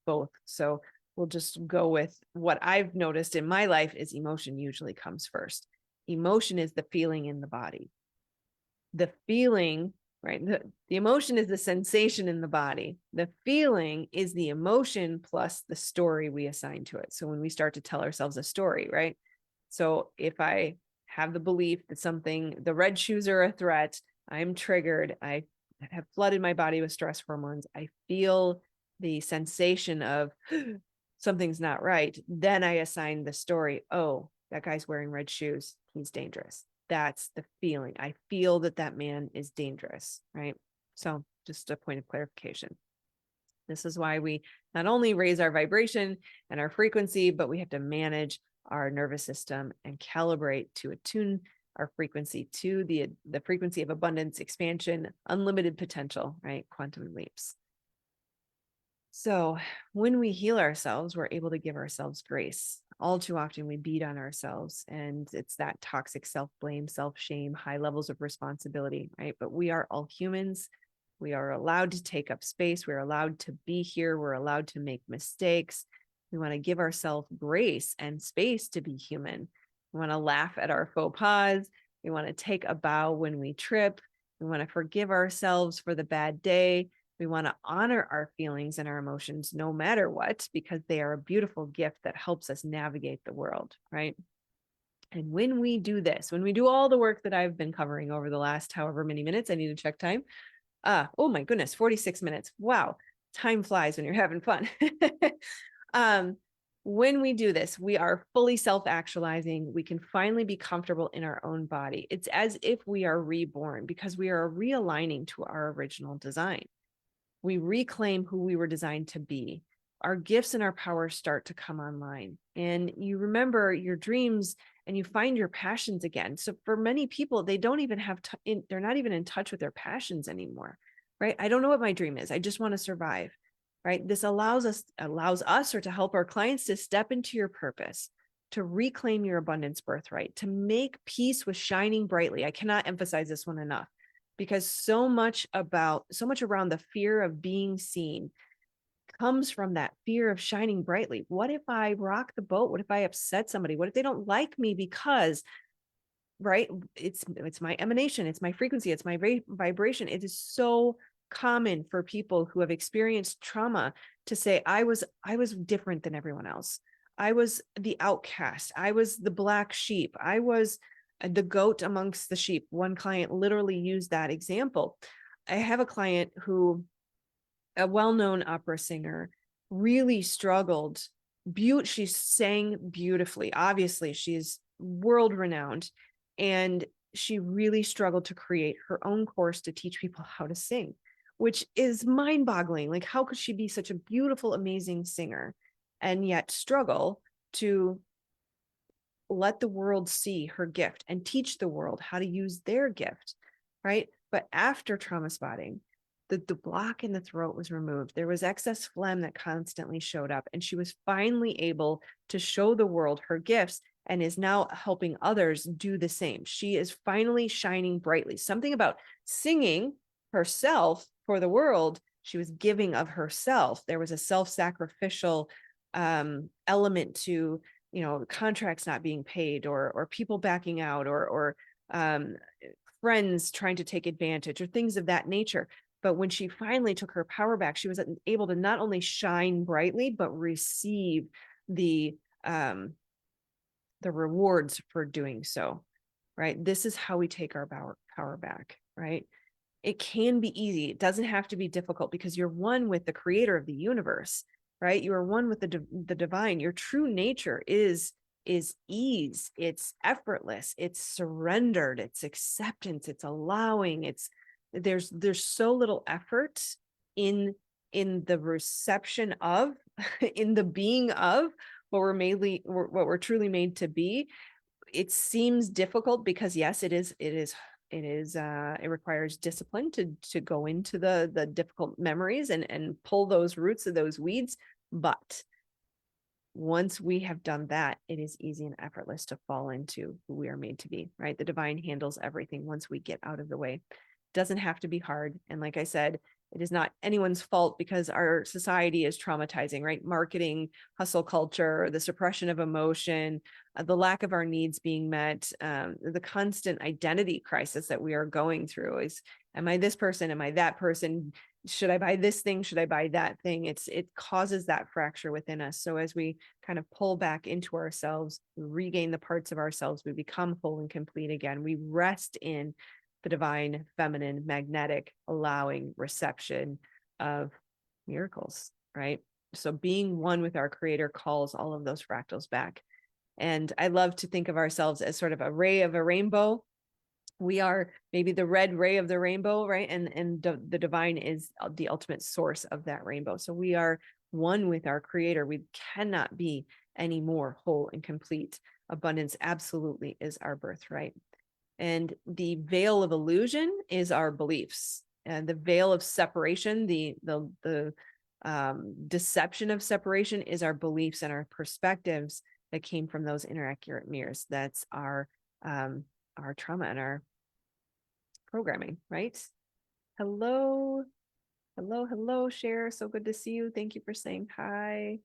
both. So we'll just go with what I've noticed in my life is emotion usually comes first. Emotion is the feeling in the body. The feeling, right? The emotion is the sensation in the body. The feeling is the emotion plus the story we assign to it. So when we start to tell ourselves a story, right? So if I have the belief that the red shoes are a threat, I'm triggered, I have flooded my body with stress hormones, I feel the sensation of something's not right, then I assign the story, oh, that guy's wearing red shoes, he's dangerous. That's the feeling. I feel that man is dangerous, right? So just a point of clarification. This is why we not only raise our vibration and our frequency, but we have to manage our nervous system and calibrate to attune our frequency to the frequency of abundance, expansion, unlimited potential, right? Quantum leaps. So when we heal ourselves, we're able to give ourselves grace. All too often we beat on ourselves, and it's that toxic self-blame, self-shame, high levels of responsibility, right? But we are all humans. We are allowed to take up space. We're allowed to be here. We're allowed to make mistakes. We want to give ourselves grace and space to be human. We want to laugh at our faux pas. We want to take a bow when we trip. We want to forgive ourselves for the bad day. We want to honor our feelings and our emotions no matter what, because they are a beautiful gift that helps us navigate the world, right? And when we do this, when we do all the work that I've been covering over the last however many minutes, I need to check time. Oh my goodness, 46 minutes. Wow. Time flies when you're having fun. When we do this, we are fully self-actualizing. We can finally be comfortable in our own body. It's as if we are reborn, because we are realigning to our original design. We reclaim who we were designed to be. Our gifts and our powers start to come online, and you remember your dreams and you find your passions again. So for many people, they don't even have, they're not even in touch with their passions anymore, right? I don't know what my dream is. I just want to survive, right? This allows us or to help our clients to step into your purpose, to reclaim your abundance birthright, to make peace with shining brightly. I cannot emphasize this one enough, because so much around the fear of being seen comes from that fear of shining brightly. What if I rock the boat? What if I upset somebody? What if they don't like me? Because, right, it's my emanation, it's my frequency, it's my vibration. It is so common for people who have experienced trauma to say, I was different than everyone else. I was the outcast. I was the black sheep. I was the goat amongst the sheep. One client literally used that example. I have a client who, a well-known opera singer, really struggled. She sang beautifully. Obviously, she's world renowned, and she really struggled to create her own course to teach people how to sing, which is mind-boggling. Like, how could she be such a beautiful, amazing singer and yet struggle to let the world see her gift and teach the world how to use their gift, right? But after trauma spotting, the block in the throat was removed. There was excess phlegm that constantly showed up, and she was finally able to show the world her gifts and is now helping others do the same. She is finally shining brightly. Something about singing herself for the world. She was giving of herself. There was a self-sacrificial element to, contracts not being paid, or people backing out, or friends trying to take advantage, or things of that nature. But when she finally took her power back, she was able to not only shine brightly, but receive the rewards for doing so, right? This is how we take our power back, right? It can be easy. It doesn't have to be difficult, because you're one with the creator of the universe, right? You are one with the divine. Your true nature is ease. It's effortless. It's surrendered. It's acceptance. It's allowing. There's so little effort in the reception of, in the being of what we're truly made to be. It seems difficult because, yes, it requires discipline to go into the difficult memories and pull those roots of those weeds. But once we have done that, it is easy and effortless to fall into who we are made to be, right? The divine handles everything once we get out of the way. It doesn't have to be hard. And like I said, it is not anyone's fault, because our society is traumatizing, right? Marketing, hustle culture, the suppression of emotion, the lack of our needs being met, the constant identity crisis that we are going through is, am I this person? Am I that person? Should I buy this thing? Should I buy that thing? It causes that fracture within us. So as we kind of pull back into ourselves, regain the parts of ourselves, we become whole and complete again. We rest in the divine, feminine, magnetic, allowing reception of miracles, right? So being one with our creator calls all of those fractals back. And I love to think of ourselves as sort of a ray of a rainbow. We are maybe the red ray of the rainbow, right? And the divine is the ultimate source of that rainbow. So we are one with our creator. We cannot be any more whole and complete. Abundance absolutely is our birthright. And the veil of illusion is our beliefs, and the veil of separation, the deception of separation, is our beliefs and our perspectives that came from those inaccurate mirrors. That's our trauma and our programming, right? Hello, Cher. So good to see you. Thank you for saying hi.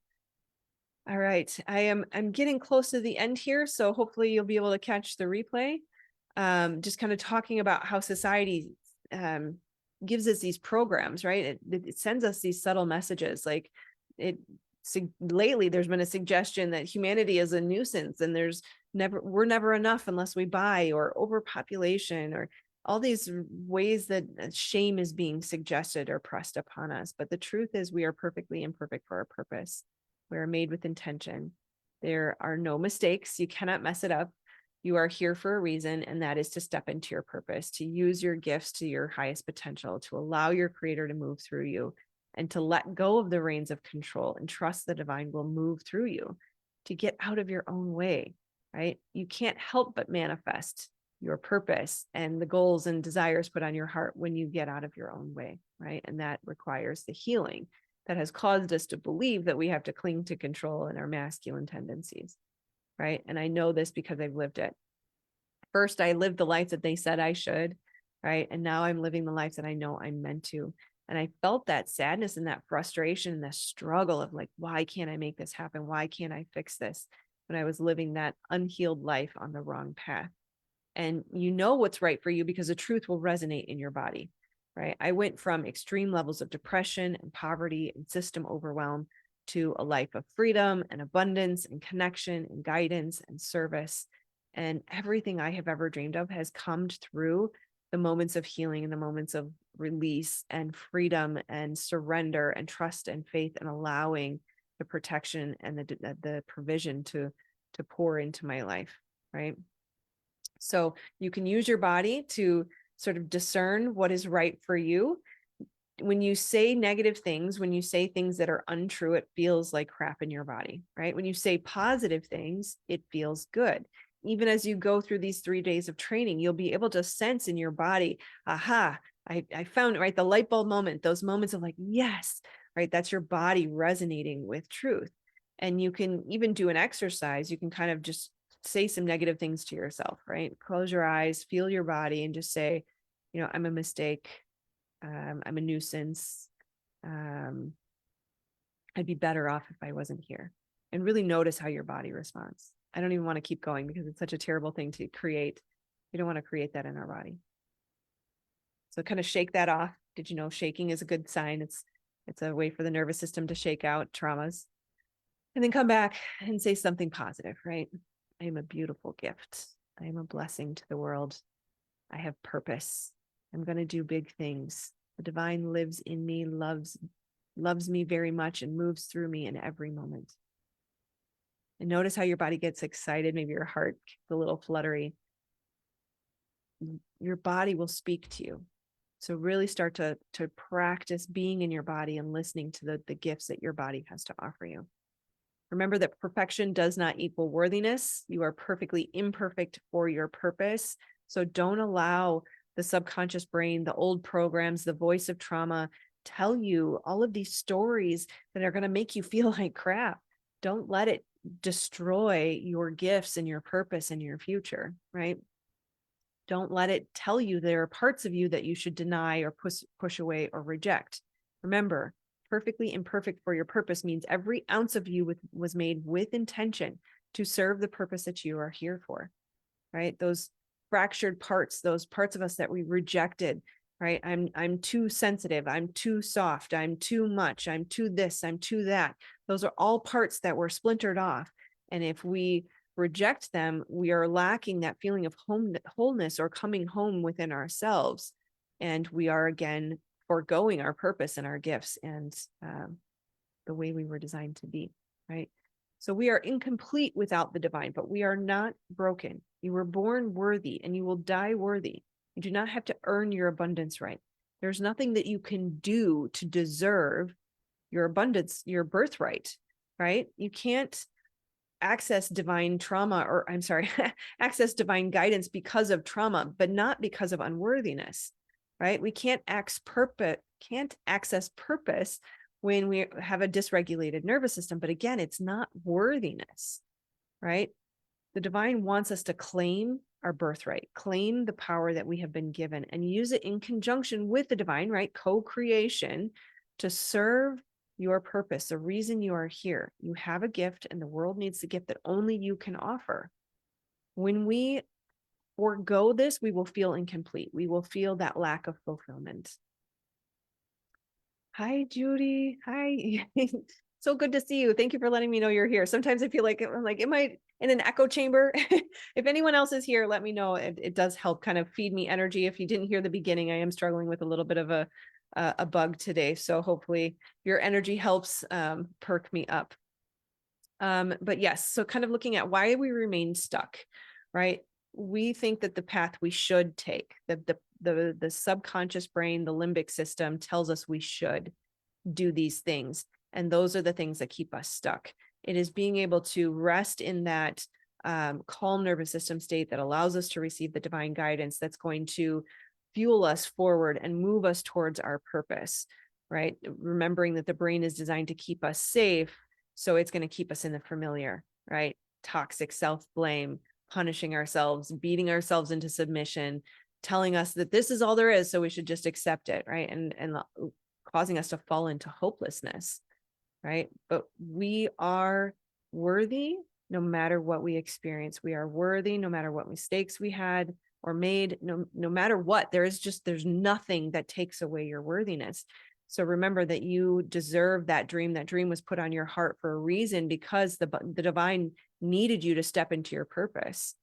All right, I'm getting close to the end here, so hopefully you'll be able to catch the replay. Just kind of talking about how society gives us these programs, right? It sends us these subtle messages. Like lately, there's been a suggestion that humanity is a nuisance, and we're never enough unless we buy, or overpopulation, or all these ways that shame is being suggested or pressed upon us. But the truth is, we are perfectly imperfect for our purpose. We are made with intention. There are no mistakes. You cannot mess it up. You are here for a reason, and that is to step into your purpose, to use your gifts to your highest potential, to allow your creator to move through you, and to let go of the reins of control and trust the divine will move through you, to get out of your own way, right? You can't help but manifest your purpose and the goals and desires put on your heart when you get out of your own way, right? And that requires the healing that has caused us to believe that we have to cling to control and our masculine tendencies, right? And I know this because I've lived it. First, I lived the life that they said I should, right? And now I'm living the life that I know I'm meant to. And I felt that sadness and that frustration and the struggle of like, why can't I make this happen? Why can't I fix this? When I was living that unhealed life on the wrong path. And you know what's right for you because the truth will resonate in your body, right? I went from extreme levels of depression and poverty and system overwhelm to a life of freedom and abundance and connection and guidance and service. And everything I have ever dreamed of has come through the moments of healing and the moments of release and freedom and surrender and trust and faith, and allowing the protection and the provision to pour into my life, right? So you can use your body to sort of discern what is right for you. When you say negative things, when you say things that are untrue, it feels like crap in your body, right? When you say positive things, it feels good. Even as you go through these 3 days of training, you'll be able to sense in your body, aha, I found it, right? The light bulb moment, those moments of like, yes, right? That's your body resonating with truth. And you can even do an exercise. You can kind of just say some negative things to yourself, right? Close your eyes, feel your body, and just say, I'm a mistake. I'm a nuisance. I'd be better off if I wasn't here. And really notice how your body responds. I don't even want to keep going because it's such a terrible thing to create. We don't want to create that in our body. So kind of shake that off. Did you know shaking is a good sign? It's a way for the nervous system to shake out traumas. And then come back and say something positive, right? I am a beautiful gift. I am a blessing to the world. I have purpose. I'm going to do big things. The divine lives in me, loves me very much, and moves through me in every moment. And notice how your body gets excited. Maybe your heart gets a little fluttery. Your body will speak to you. So really start to practice being in your body and listening to the gifts that your body has to offer you. Remember that perfection does not equal worthiness. You are perfectly imperfect for your purpose. So don't allow the subconscious brain, the old programs, the voice of trauma, tell you all of these stories that are going to make you feel like crap. Don't let it destroy your gifts and your purpose and your future, right? Don't let it tell you there are parts of you that you should deny or push away or reject. Remember, perfectly imperfect for your purpose means every ounce of you was made with intention to serve the purpose that you are here for, right? Those fractured parts, those parts of us that we rejected, right? I'm too sensitive. I'm too soft. I'm too much. I'm too this. I'm too that. Those are all parts that were splintered off. And if we reject them, we are lacking that feeling of wholeness or coming home within ourselves. And we are again foregoing our purpose and our gifts and the way we were designed to be, right? So we are incomplete without the divine, but we are not broken. You were born worthy and you will die worthy. You do not have to earn your abundance right. There's nothing that you can do to deserve your abundance, your birthright, right? You can't access divine trauma, or I'm sorry, access divine guidance because of trauma, but not because of unworthiness, right? We can't access purpose when we have a dysregulated nervous system. But again, it's not worthiness, right? The divine wants us to claim our birthright, claim the power that we have been given, and use it in conjunction with the divine, right? Co-creation to serve your purpose, the reason you are here. You have a gift, and the world needs the gift that only you can offer. When we forego this, we will feel incomplete. We will feel that lack of fulfillment. Hi, Judy. Hi. So good to see you. Thank you for letting me know you're here. Sometimes I feel like I'm like, am I in an echo chamber? If anyone else is here, let me know. It does help kind of feed me energy. If you didn't hear the beginning, I am struggling with a little bit of a bug today. So hopefully your energy helps perk me up. But yes, so kind of looking at why we remain stuck, right? We think that the path we should take, the subconscious brain, the limbic system tells us we should do these things. And those are the things that keep us stuck. It is being able to rest in that calm nervous system state that allows us to receive the divine guidance that's going to fuel us forward and move us towards our purpose, right? Remembering that the brain is designed to keep us safe. So it's going to keep us in the familiar, right? Toxic self-blame, punishing ourselves, beating ourselves into submission, telling us that this is all there is, so we should just accept it, right? And causing us to fall into hopelessness, right? But we are worthy no matter what we experience. We are worthy no matter what mistakes we had or made, no matter what. There's nothing that takes away your worthiness. So remember that you deserve that dream. That dream was put on your heart for a reason, because the divine needed you to step into your purpose.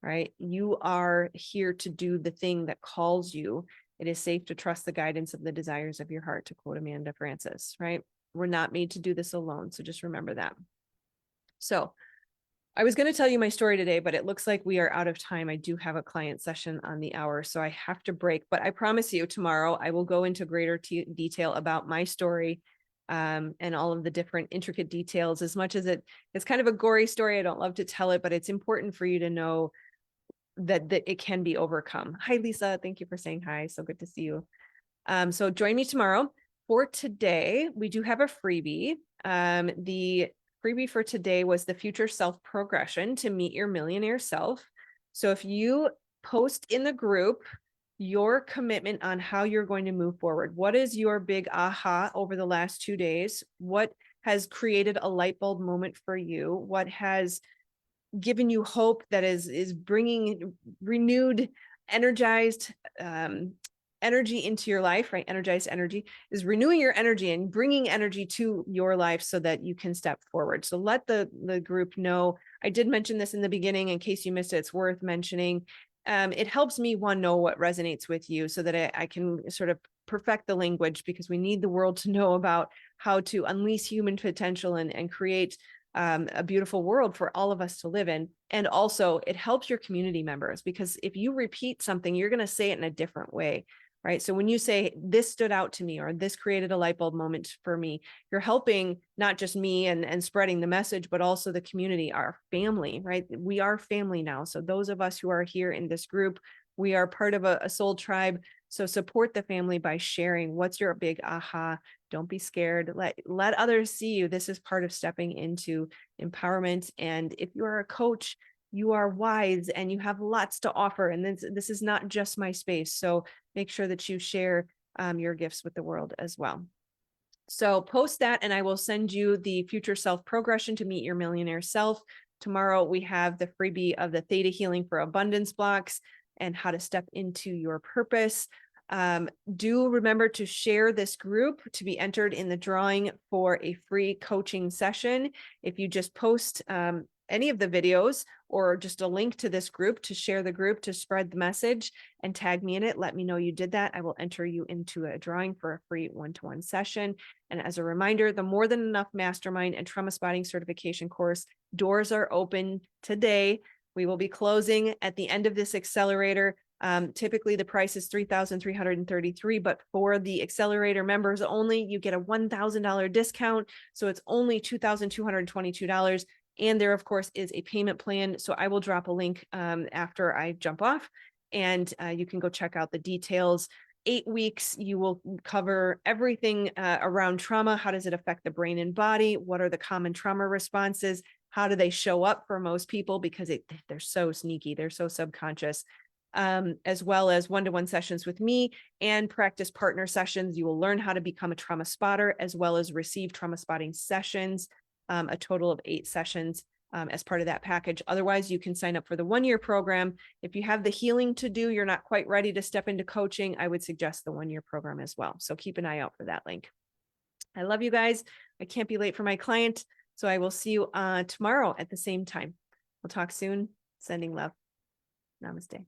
right? You are here to do the thing that calls you. It is safe to trust the guidance of the desires of your heart, to quote Amanda Francis, right? We're not made to do this alone. So just remember that. So I was going to tell you my story today, but it looks like we are out of time. I do have a client session on the hour, so I have to break. But I promise you tomorrow, I will go into greater detail about my story and all of the different intricate details. As much as it's kind of a gory story, I don't love to tell it, but it's important for you to know that it can be overcome. Hi, Lisa. Thank you for saying hi. So good to see you. So join me tomorrow. For today, we do have a freebie. The freebie for today was the future self progression to meet your millionaire self. So if you post in the group your commitment on how you're going to move forward, what is your big aha over the last 2 days? What has created a light bulb moment for you? What has given you hope that is bringing renewed, energized energy into your life, right? Energized energy is renewing your energy and bringing energy to your life so that you can step forward. So let the group know. I did mention this in the beginning. In case you missed it, it's worth mentioning. It helps me, one, know what resonates with you so that I can sort of perfect the language, because we need the world to know about how to unleash human potential and create a beautiful world for all of us to live in. And also it helps your community members, because if you repeat something, you're going to say it in a different way, right? So when you say this stood out to me, or this created a light bulb moment for me, you're helping not just me and spreading the message, but also the community, our family, right? We are family now. So those of us who are here in this group, we are part of a soul tribe. So support the family by sharing what's your big aha. Don't be scared. Let others see you. This is part of stepping into empowerment. And if you are a coach, you are wise and you have lots to offer. And this is not just my space. So make sure that you share your gifts with the world as well. So post that and I will send you the future self progression to meet your millionaire self. Tomorrow we have the freebie of the Theta Healing for Abundance blocks and how to step into your purpose. Do remember to share this group to be entered in the drawing for a free coaching session. If you just post any of the videos or just a link to this group, to share the group, to spread the message and tag me in it, let me know you did that. I will enter you into a drawing for a free one-to-one session. And as a reminder, the More Than Enough Mastermind and Trauma Spotting Certification course doors are open today. We will be closing at the end of this accelerator. Typically the price is $3,333, but for the accelerator members only, you get a $1,000 discount. So it's only $2,222. And there, of course, is a payment plan. So I will drop a link after I jump off, and you can go check out the details. 8 weeks, you will cover everything around trauma. How does it affect the brain and body? What are the common trauma responses? How do they show up for most people? Because they're so sneaky, they're so subconscious. As well as one-to-one sessions with me and practice partner sessions. You will learn how to become a trauma spotter, as well as receive trauma spotting sessions, a total of 8 sessions as part of that package. Otherwise, you can sign up for the 1-year program. If you have the healing to do, you're not quite ready to step into coaching, I would suggest the 1-year program as well. So keep an eye out for that link. I love you guys. I can't be late for my client. So I will see you tomorrow at the same time. We'll talk soon. Sending love. Namaste.